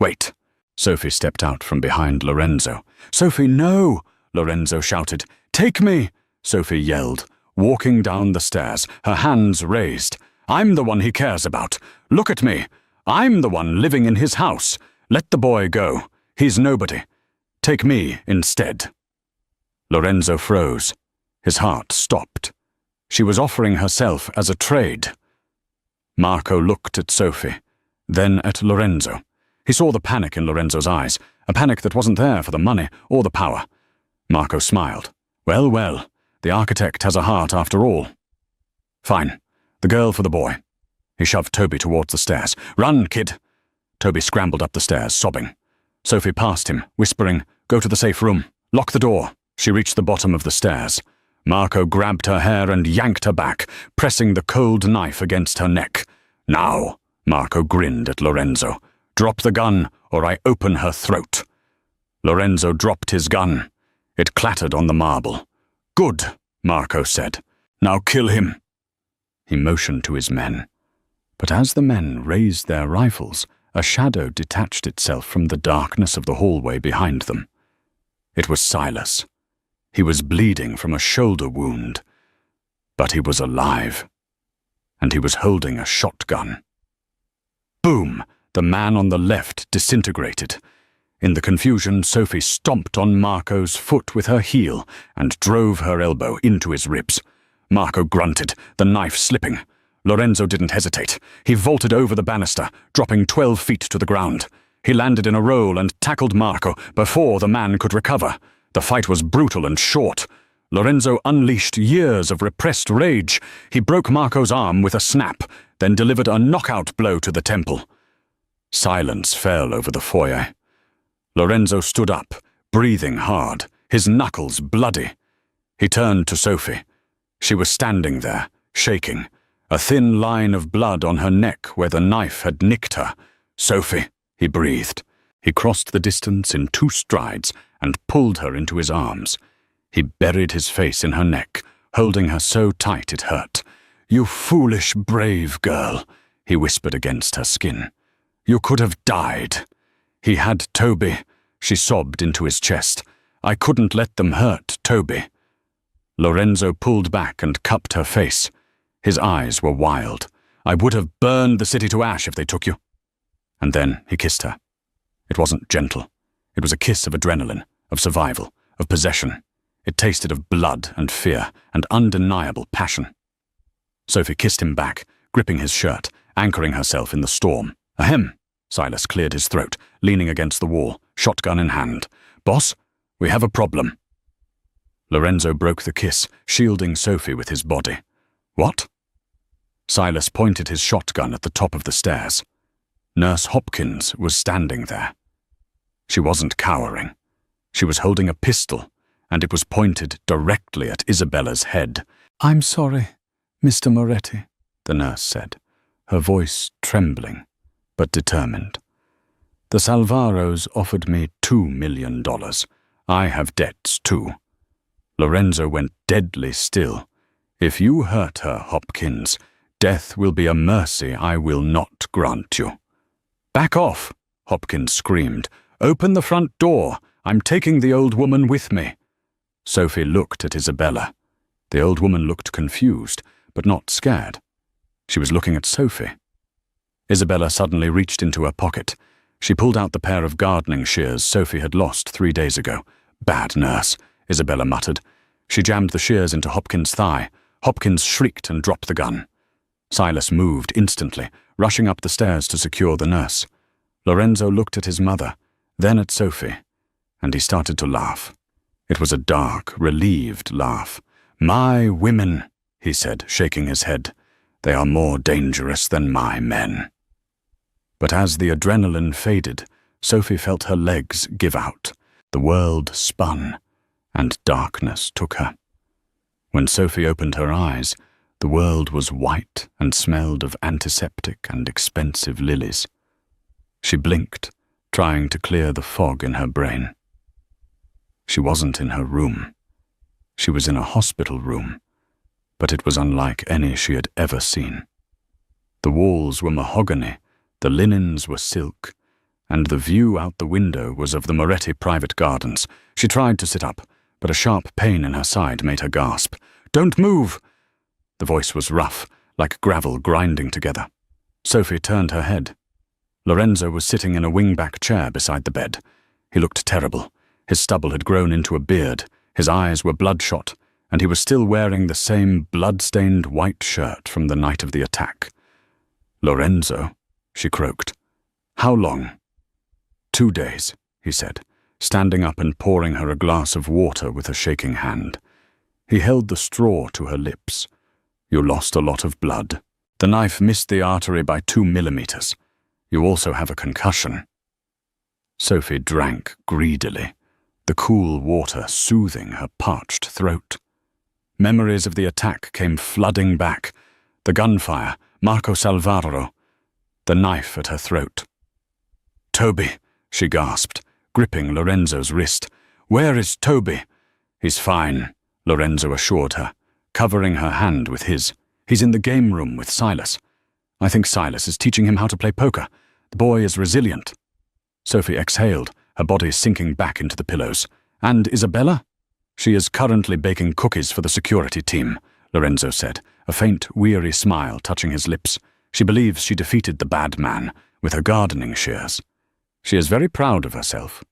"Wait." Sophie stepped out from behind Lorenzo. "Sophie, no!" Lorenzo shouted. "Take me!" Sophie yelled, walking down the stairs, her hands raised. "I'm the one he cares about. Look at me. I'm the one living in his house. Let the boy go. He's nobody. Take me instead." Lorenzo froze. His heart stopped. She was offering herself as a trade. Marco looked at Sophie, then at Lorenzo. He saw the panic in Lorenzo's eyes, a panic that wasn't there for the money or the power. Marco smiled. "Well, well, the architect has a heart after all." "Fine. The girl for the boy." He shoved Toby towards the stairs. "Run, kid!" Toby scrambled up the stairs, sobbing. Sophie passed him, whispering, "Go to the safe room. Lock the door." She reached the bottom of the stairs. Marco grabbed her hair and yanked her back, pressing the cold knife against her neck. "Now," Marco grinned at Lorenzo. "Drop the gun, or I open her throat." Lorenzo dropped his gun. It clattered on the marble. "Good," Marco said. "Now kill him." He motioned to his men. But as the men raised their rifles, a shadow detached itself from the darkness of the hallway behind them. It was Silas. He was bleeding from a shoulder wound, but he was alive, and he was holding a shotgun. Boom! The man on the left disintegrated. In the confusion, Sophie stomped on Marco's foot with her heel and drove her elbow into his ribs. Marco grunted, the knife slipping. Lorenzo didn't hesitate. He vaulted over the banister, dropping 12 feet to the ground. He landed in a roll and tackled Marco before the man could recover. The fight was brutal and short. Lorenzo unleashed years of repressed rage. He broke Marco's arm with a snap, then delivered a knockout blow to the temple. Silence fell over the foyer. Lorenzo stood up, breathing hard, his knuckles bloody. He turned to Sophie. She was standing there, shaking, a thin line of blood on her neck where the knife had nicked her. "Sophie," he breathed. He crossed the distance in 2 strides and pulled her into his arms. He buried his face in her neck, holding her so tight it hurt. "You foolish, brave girl," he whispered against her skin. "You could have died." "He had Toby," she sobbed into his chest. "I couldn't let them hurt Toby." Lorenzo pulled back and cupped her face. His eyes were wild. "I would have burned the city to ash if they took you." And then he kissed her. It wasn't gentle. It was a kiss of adrenaline, of survival, of possession. It tasted of blood and fear and undeniable passion. Sophie kissed him back, gripping his shirt, anchoring herself in the storm. "Ahem." Silas cleared his throat, leaning against the wall, shotgun in hand. "Boss, we have a problem." Lorenzo broke the kiss, shielding Sophie with his body. "What?" Silas pointed his shotgun at the top of the stairs. Nurse Hopkins was standing there. She wasn't cowering. She was holding a pistol, and it was pointed directly at Isabella's head. "I'm sorry, Mr. Moretti," the nurse said, her voice trembling, but determined. "The Salvaros offered me $2 million. I have debts too." Lorenzo went deadly still. "If you hurt her, Hopkins, death will be a mercy I will not grant you." "Back off," Hopkins screamed. "Open the front door. I'm taking the old woman with me." Sophie looked at Isabella. The old woman looked confused, but not scared. She was looking at Sophie. Isabella suddenly reached into her pocket. She pulled out the pair of gardening shears Sophie had lost 3 days ago. "Bad nurse," Isabella muttered. She jammed the shears into Hopkins' thigh. Hopkins shrieked and dropped the gun. Silas moved instantly, rushing up the stairs to secure the nurse. Lorenzo looked at his mother, then at Sophie, and he started to laugh. It was a dark, relieved laugh. "My women," he said, shaking his head. "They are more dangerous than my men." But as the adrenaline faded, Sophie felt her legs give out. The world spun, and darkness took her. When Sophie opened her eyes, the world was white and smelled of antiseptic and expensive lilies. She blinked, trying to clear the fog in her brain. She wasn't in her room. She was in a hospital room, but it was unlike any she had ever seen. The walls were mahogany, the linens were silk, and the view out the window was of the Moretti private gardens. She tried to sit up, but a sharp pain in her side made her gasp. "Don't move!" The voice was rough, like gravel grinding together. Sophie turned her head. Lorenzo was sitting in a wing-back chair beside the bed. He looked terrible. His stubble had grown into a beard, his eyes were bloodshot, and he was still wearing the same blood-stained white shirt from the night of the attack. "Lorenzo," she croaked. "How long?" 2 days, he said, standing up and pouring her a glass of water with a shaking hand. He held the straw to her lips. "You lost a lot of blood. The knife missed the artery by 2 millimeters. You also have a concussion." Sophie drank greedily. the cool water soothing her parched throat. Memories of the attack came flooding back. The gunfire, Marco Salvaro, the knife at her throat. "Toby," she gasped, gripping Lorenzo's wrist. "Where is Toby?" "He's fine," Lorenzo assured her, covering her hand with his. "He's in the game room with Silas. I think Silas is teaching him how to play poker. The boy is resilient." Sophie exhaled, her body sinking back into the pillows. "And Isabella?" "She is currently baking cookies for the security team," Lorenzo said, a faint, weary smile touching his lips. "She believes she defeated the bad man with her gardening shears. She is very proud of herself."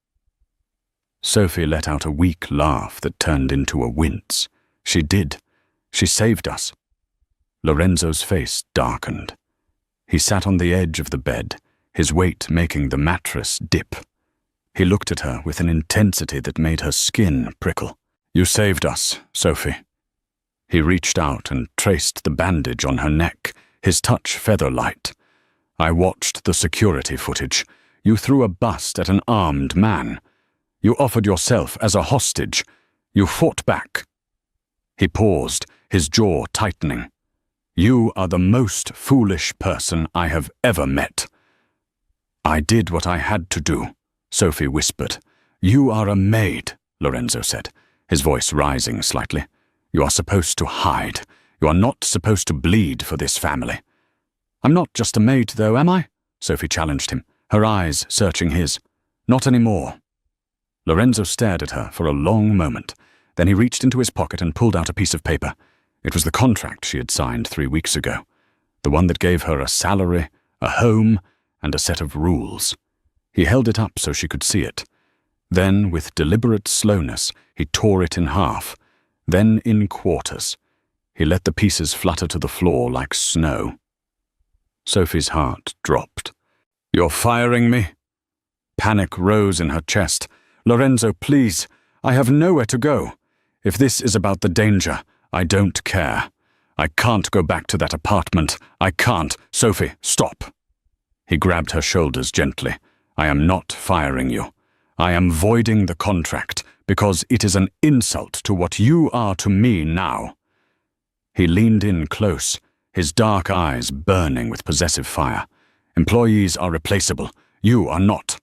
Sophie let out a weak laugh that turned into a wince. "She did. She saved us." Lorenzo's face darkened. He sat on the edge of the bed, his weight making the mattress dip. He looked at her with an intensity that made her skin prickle. "You saved us, Sophie." He reached out and traced the bandage on her neck, his touch feather-light. "I watched the security footage. You threw a bust at an armed man. You offered yourself as a hostage. You fought back." He paused, his jaw tightening. "You are the most foolish person I have ever met." "I did what I had to do," Sophie whispered. "You are a maid," Lorenzo said, his voice rising slightly. "You are supposed to hide. You are not supposed to bleed for this family." "I'm not just a maid, though, am I?" Sophie challenged him, her eyes searching his. "Not anymore." Lorenzo stared at her for a long moment. Then he reached into his pocket and pulled out a piece of paper. It was the contract she had signed 3 weeks ago, the one that gave her a salary, a home, and a set of rules. He held it up so she could see it. Then, with deliberate slowness, he tore it in half, then in quarters. He let the pieces flutter to the floor like snow. Sophie's heart dropped. "You're firing me?" Panic rose in her chest. "Lorenzo, please, I have nowhere to go. If this is about the danger, I don't care. I can't go back to that apartment. I can't. Sophie, stop." He grabbed her shoulders gently. "I am not firing you. I am voiding the contract because it is an insult to what you are to me now." He leaned in close, his dark eyes burning with possessive fire. "Employees are replaceable. You are not."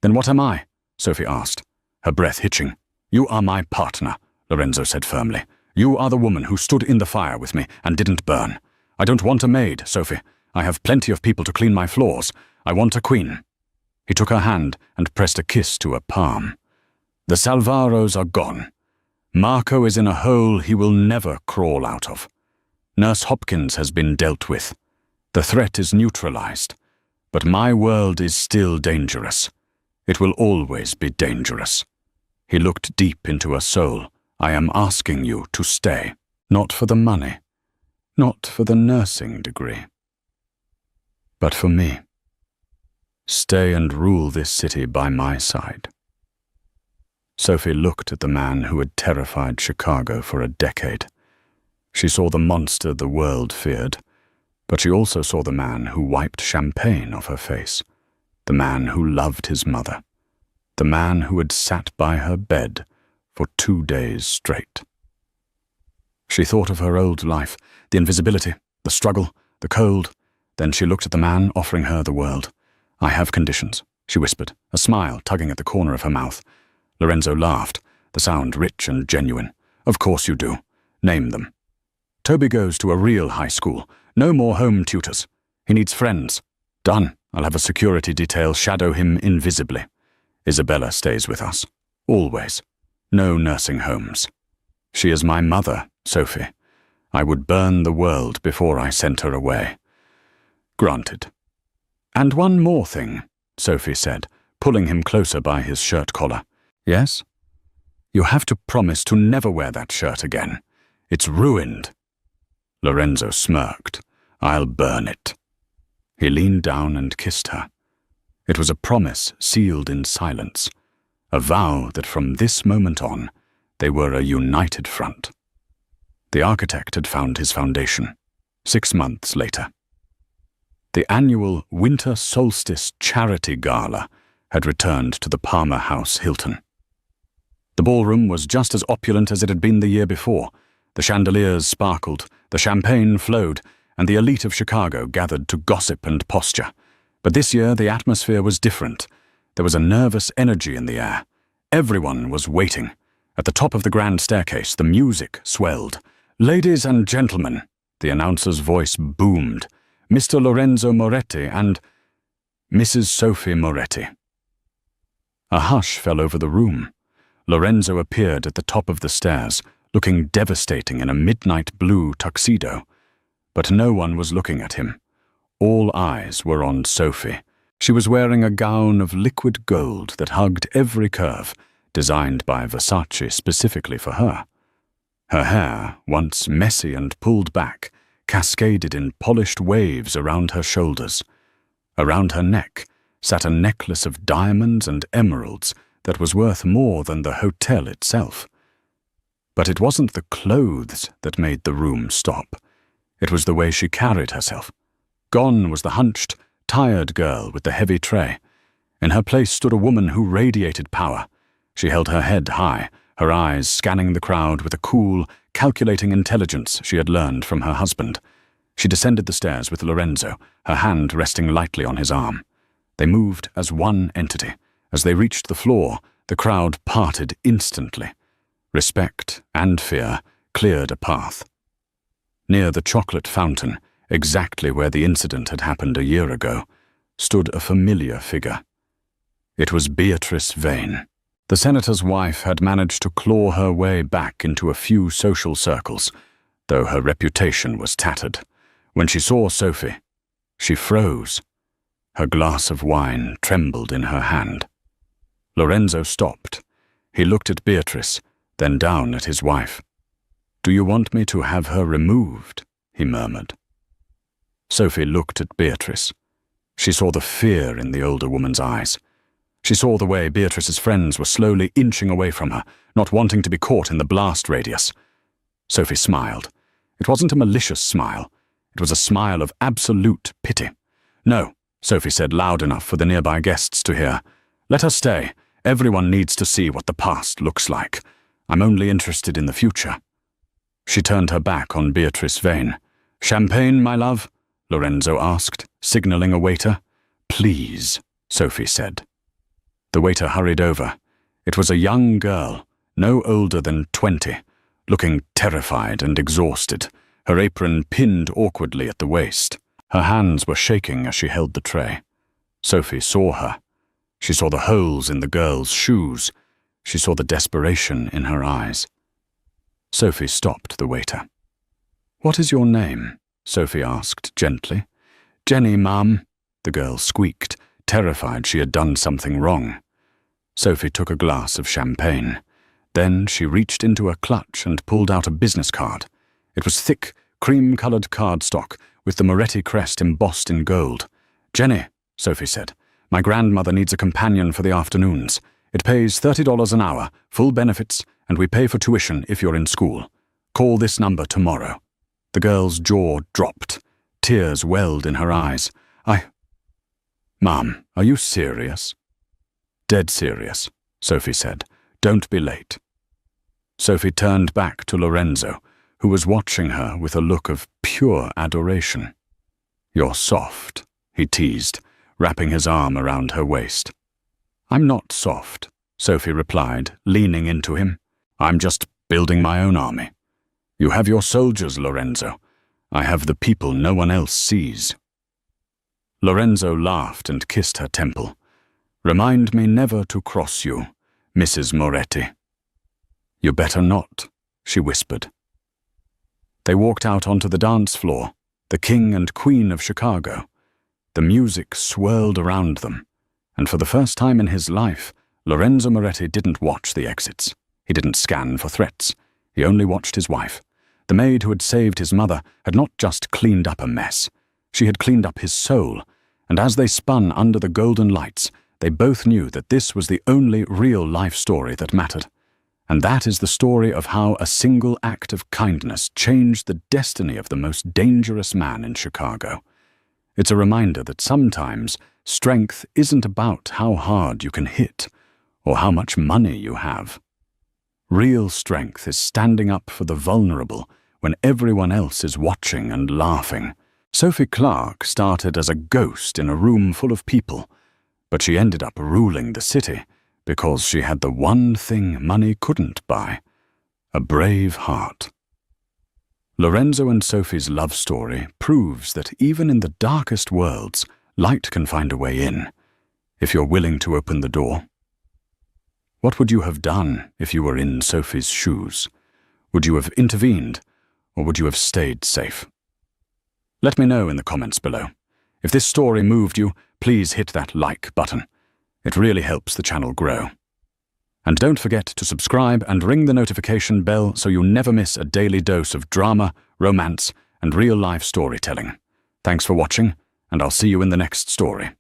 "Then what am I?" Sophie asked, her breath hitching. "You are my partner," Lorenzo said firmly. "You are the woman who stood in the fire with me and didn't burn. I don't want a maid, Sophie. I have plenty of people to clean my floors. I want a queen." He took her hand and pressed a kiss to her palm. "The Salvaros are gone. Marco is in a hole he will never crawl out of. Nurse Hopkins has been dealt with. The threat is neutralized. But my world is still dangerous. It will always be dangerous." He looked deep into her soul. "I am asking you to stay. Not for the money. Not for the nursing degree. But for me. Stay and rule this city by my side." Sophie looked at the man who had terrified Chicago for a decade. She saw the monster the world feared, but she also saw the man who wiped champagne off her face, the man who loved his mother, the man who had sat by her bed for 2 days straight. She thought of her old life, the invisibility, the struggle, the cold. Then she looked at the man offering her the world. "I have conditions," she whispered, a smile tugging at the corner of her mouth. Lorenzo laughed, the sound rich and genuine. "Of course you do. Name them." "Toby goes to a real high school. No more home tutors. He needs friends." "Done. I'll have a security detail shadow him invisibly. Isabella stays with us. Always. No nursing homes. She is my mother, Sophie. I would burn the world before I sent her away." "Granted." "And one more thing," Sophie said, pulling him closer by his shirt collar. "Yes?" "You have to promise to never wear that shirt again. It's ruined." Lorenzo smirked. "I'll burn it." He leaned down and kissed her. It was a promise sealed in silence, a vow that from this moment on, they were a united front. The architect had found his foundation, 6 months later. The annual Winter Solstice Charity Gala had returned to the Palmer House Hilton. The ballroom was just as opulent as it had been the year before. The chandeliers sparkled, the champagne flowed, and the elite of Chicago gathered to gossip and posture. But this year the atmosphere was different. There was a nervous energy in the air. Everyone was waiting. At the top of the grand staircase, the music swelled. "Ladies and gentlemen," the announcer's voice boomed, "Mr. Lorenzo Moretti and Mrs. Sophie Moretti." A hush fell over the room. Lorenzo appeared at the top of the stairs, looking devastating in a midnight blue tuxedo. But no one was looking at him. All eyes were on Sophie. She was wearing a gown of liquid gold that hugged every curve, designed by Versace specifically for her. Her hair, once messy and pulled back, cascaded in polished waves around her shoulders. Around her neck sat a necklace of diamonds and emeralds that was worth more than the hotel itself. But it wasn't the clothes that made the room stop. It was the way she carried herself. Gone was the hunched, tired girl with the heavy tray. In her place stood a woman who radiated power. She held her head high, her eyes scanning the crowd with a cool, calculating intelligence she had learned from her husband. She descended the stairs with Lorenzo, her hand resting lightly on his arm. They moved as one entity. As they reached the floor, the crowd parted instantly. Respect and fear cleared a path. Near the chocolate fountain, exactly where the incident had happened a year ago, stood a familiar figure. It was Beatrice Vane. The senator's wife had managed to claw her way back into a few social circles, though her reputation was tattered. When she saw Sophie, she froze. Her glass of wine trembled in her hand. Lorenzo stopped. He looked at Beatrice, then down at his wife. "Do you want me to have her removed?" he murmured. Sophie looked at Beatrice. She saw the fear in the older woman's eyes. She saw the way Beatrice's friends were slowly inching away from her, not wanting to be caught in the blast radius. Sophie smiled. It wasn't a malicious smile. It was a smile of absolute pity. "No," Sophie said loud enough for the nearby guests to hear. "Let her stay. Everyone needs to see what the past looks like. I'm only interested in the future." She turned her back on Beatrice Vane. "Champagne, my love?" Lorenzo asked, signaling a waiter. "Please," Sophie said. The waiter hurried over. It was a young girl, no older than 20, looking terrified and exhausted, her apron pinned awkwardly at the waist. Her hands were shaking as she held the tray. Sophie saw her. She saw the holes in the girl's shoes. She saw the desperation in her eyes. Sophie stopped the waiter. "What is your name?" Sophie asked gently. "Jenny, ma'am," the girl squeaked, terrified she had done something wrong. Sophie took a glass of champagne. Then she reached into her clutch and pulled out a business card. It was thick, cream-colored cardstock with the Moretti crest embossed in gold. "Jenny," Sophie said, "my grandmother needs a companion for the afternoons. It pays $30 an hour, full benefits, and we pay for tuition if you're in school. Call this number tomorrow." The girl's jaw dropped. Tears welled in her eyes. "Ma'am, are you serious?" "Dead serious," Sophie said. "Don't be late." Sophie turned back to Lorenzo, who was watching her with a look of pure adoration. "You're soft," he teased, wrapping his arm around her waist. "I'm not soft," Sophie replied, leaning into him. "I'm just building my own army. You have your soldiers, Lorenzo. I have the people no one else sees." Lorenzo laughed and kissed her temple. "Remind me never to cross you, Mrs. Moretti." "You better not," she whispered. They walked out onto the dance floor, the king and queen of Chicago. The music swirled around them, and for the first time in his life, Lorenzo Moretti didn't watch the exits. He didn't scan for threats. He only watched his wife. The maid who had saved his mother had not just cleaned up a mess. She had cleaned up his soul, and as they spun under the golden lights, they both knew that this was the only real life story that mattered. And that is the story of how a single act of kindness changed the destiny of the most dangerous man in Chicago. It's a reminder that sometimes strength isn't about how hard you can hit or how much money you have. Real strength is standing up for the vulnerable when everyone else is watching and laughing. Sophie Clark started as a ghost in a room full of people, but she ended up ruling the city because she had the one thing money couldn't buy: a brave heart. Lorenzo and Sophie's love story proves that even in the darkest worlds, light can find a way in, if you're willing to open the door. What would you have done if you were in Sophie's shoes? Would you have intervened, or would you have stayed safe? Let me know in the comments below. If this story moved you, please hit that like button. It really helps the channel grow. And don't forget to subscribe and ring the notification bell so you never miss a daily dose of drama, romance, and real-life storytelling. Thanks for watching, and I'll see you in the next story.